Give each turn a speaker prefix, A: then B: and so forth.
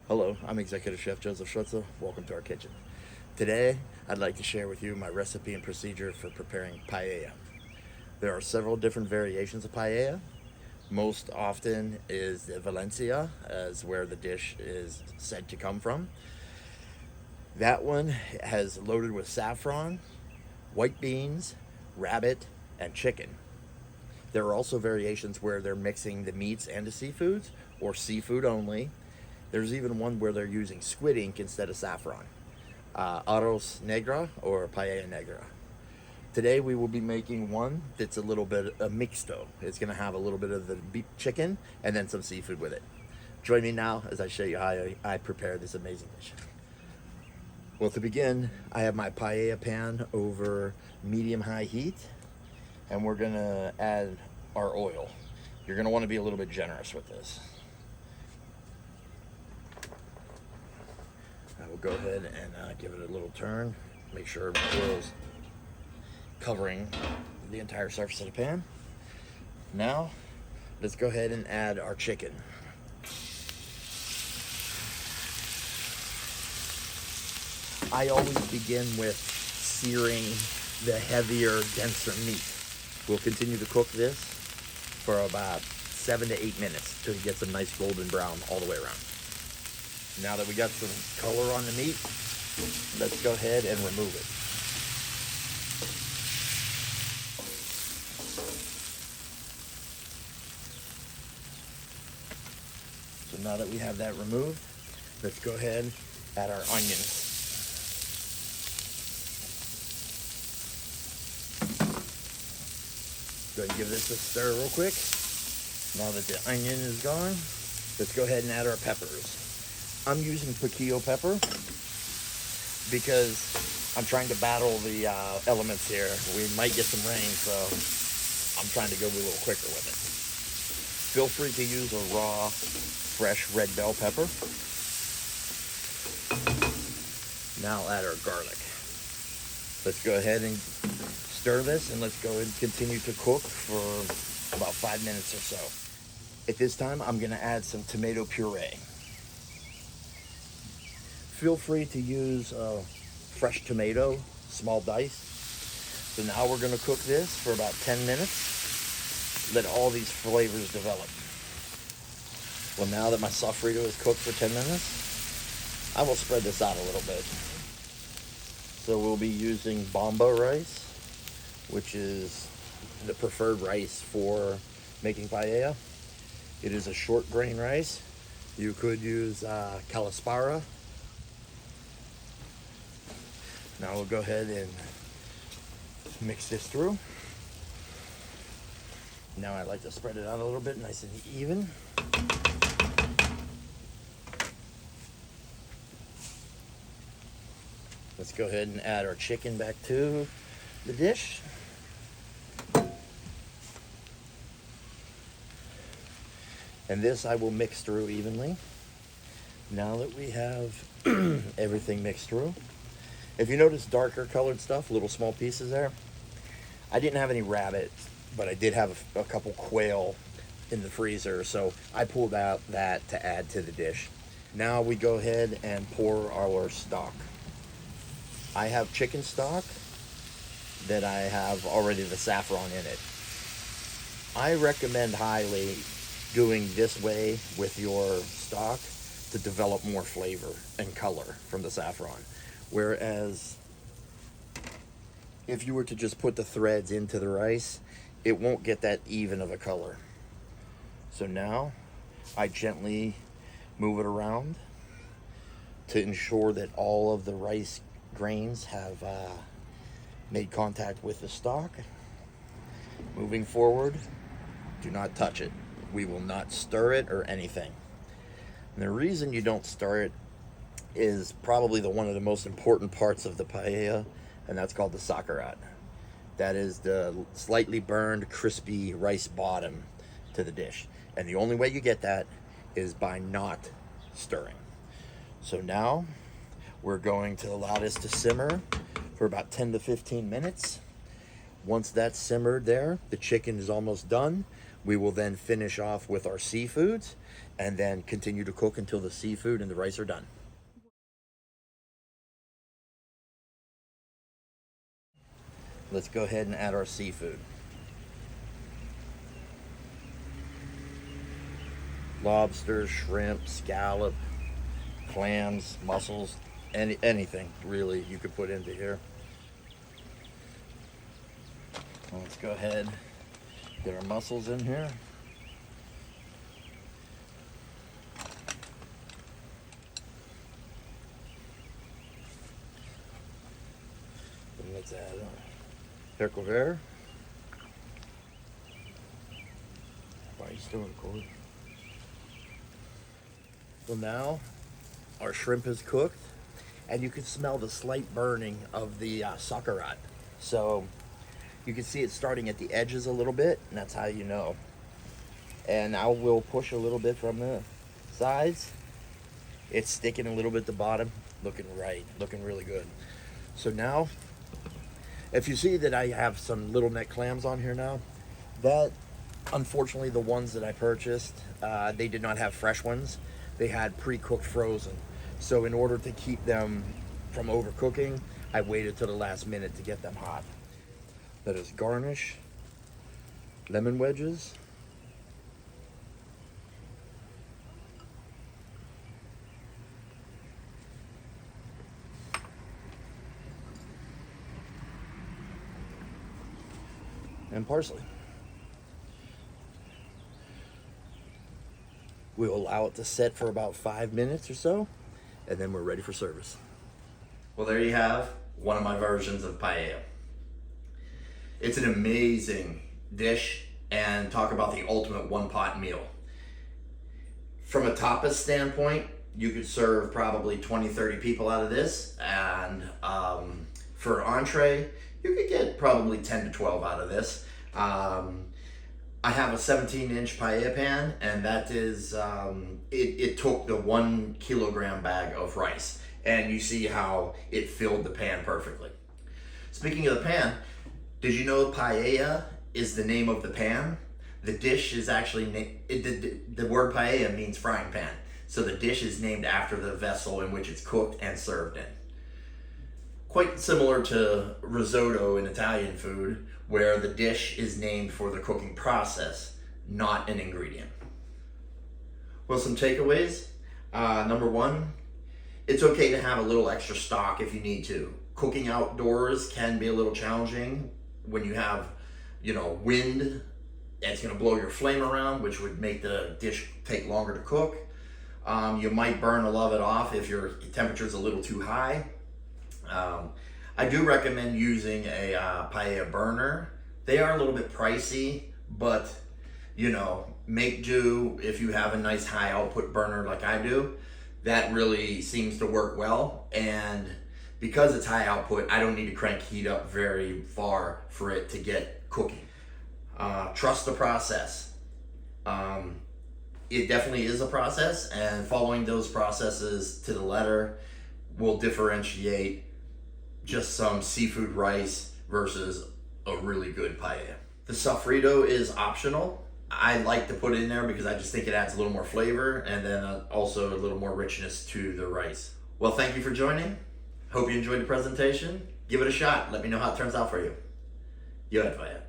A: Hello, I'm Executive Chef Joseph Schutzer. Welcome to our kitchen. Today, I'd like to share with you my recipe and procedure for preparing paella. There are several different variations of paella. Most often is the Valencia, as where the dish is said to come from. That one has loaded with saffron, white beans, rabbit, and chicken. There are also variations where they're mixing the meats and the seafoods, or seafood only. There's even one where they're using squid ink instead of saffron. Arroz negra or paella negra. Today we will be making one that's a little bit a mixto. It's going to have a little bit of the beef chicken and then some seafood with it. Join me now as I show you how I prepare this amazing dish. Well, to begin, I have my paella pan over medium-high heat, and we're going to add our oil. You're going to want to be a little bit generous with this. I will go ahead and give it a little turn. Make sure the oil's covering the entire surface of the pan. Now, let's go ahead and add our chicken. I always begin with searing the heavier, denser meat. We'll continue to cook this for about 7 to 8 minutes till it gets a nice golden brown all the way around. Now that we got some color on the meat, let's go ahead and remove it. So now that we have that removed, let's go ahead and add our onions. Go ahead and give this a stir real quick. Now that the onion is gone, let's go ahead and add our peppers. I'm using Piquillo pepper because I'm trying to battle the elements here. We might get some rain, so I'm trying to go a little quicker with it. Feel free to use a raw, fresh red bell pepper. Now I'll add our garlic. Let's go ahead and stir this, and let's go and continue to cook for about 5 minutes or so. At this time, I'm going to add some tomato puree. Feel free to use fresh tomato, small dice. So now we're going to cook this for about 10 minutes. Let all these flavors develop. Well, now that my sofrito is cooked for 10 minutes, I will spread this out a little bit. So we'll be using bomba rice, which is the preferred rice for making paella. It is a short grain rice. You could use calaspara. Now we'll go ahead and mix this through. Now I like to spread it out a little bit, nice and even. Let's go ahead and add our chicken back to the dish. And this I will mix through evenly. Now that we have everything mixed through, if you notice darker colored stuff, little small pieces there, I didn't have any rabbit, but I did have a couple quail in the freezer, so I pulled out that to add to the dish. Now we go ahead and pour our stock. I have chicken stock that I have already the saffron in it. I recommend highly doing this way with your stock to develop more flavor and color from the saffron. Whereas if you were to just put the threads into the rice, it won't get that even of a color. So now I gently move it around to ensure that all of the rice grains have made contact with the stock. Moving forward, do not touch it. We will not stir it or anything. And the reason you don't stir it is probably one of the most important parts of the paella, and that's called the sacarat. That is the slightly burned, crispy rice bottom to the dish. And the only way you get that is by not stirring. So now we're going to allow this to simmer for about 10 to 15 minutes. Once that's simmered there, the chicken is almost done. We will then finish off with our seafoods and then continue to cook until the seafood and the rice are done. Let's go ahead and add our seafood. Lobster, shrimp, scallop, clams, mussels, anything really you could put into here. Well, let's go ahead, get our mussels in here. And let's add pickle there. Why are you still recording? So now our shrimp is cooked, and you can smell the slight burning of the sauerkraut. So you can see it starting at the edges a little bit, and that's how you know. And I will push a little bit from the sides. It's sticking a little bit at the bottom, looking really good. So now, if you see that I have some little neck clams on here now, that unfortunately the ones that I purchased, they did not have fresh ones. They had pre-cooked frozen. So in order to keep them from overcooking, I waited till the last minute to get them hot. Let us garnish, lemon wedges. And parsley. We'll allow it to set for about 5 minutes or so, and then we're ready for service. Well, there you have one of my versions of paella. It's an amazing dish, and talk about the ultimate one-pot meal. From a tapas standpoint, you could serve probably 20-30 people out of this, and for an entree, you could get probably 10 to 12 out of this. I have a 17-inch paella pan, and that is, it took the 1 kilogram bag of rice, and you see how it filled the pan perfectly. Speaking of the pan, did you know paella is the name of the pan? The dish is actually, the word paella means frying pan, so the dish is named after the vessel in which it's cooked and served in. Quite similar to risotto in Italian food, where the dish is named for the cooking process, not an ingredient. Well, some takeaways. Number one, it's okay to have a little extra stock if you need to. Cooking outdoors can be a little challenging when you have, wind. It's gonna blow your flame around, which would make the dish take longer to cook. You might burn a lot of it off if your temperature's a little too high. I do recommend using a paella burner. They are a little bit pricey, but make do if you have a nice high output burner like I do. That really seems to work well, and because it's high output, I don't need to crank heat up very far for it to get cooking. Trust the process. It definitely is a process, and following those processes to the letter will differentiate just some seafood rice versus a really good paella. The sofrito is optional. I like to put it in there because I just think it adds a little more flavor, and then also a little more richness to the rice. Well, thank you for joining. Hope you enjoyed the presentation. Give it a shot. Let me know how it turns out for you. Yo, Paella.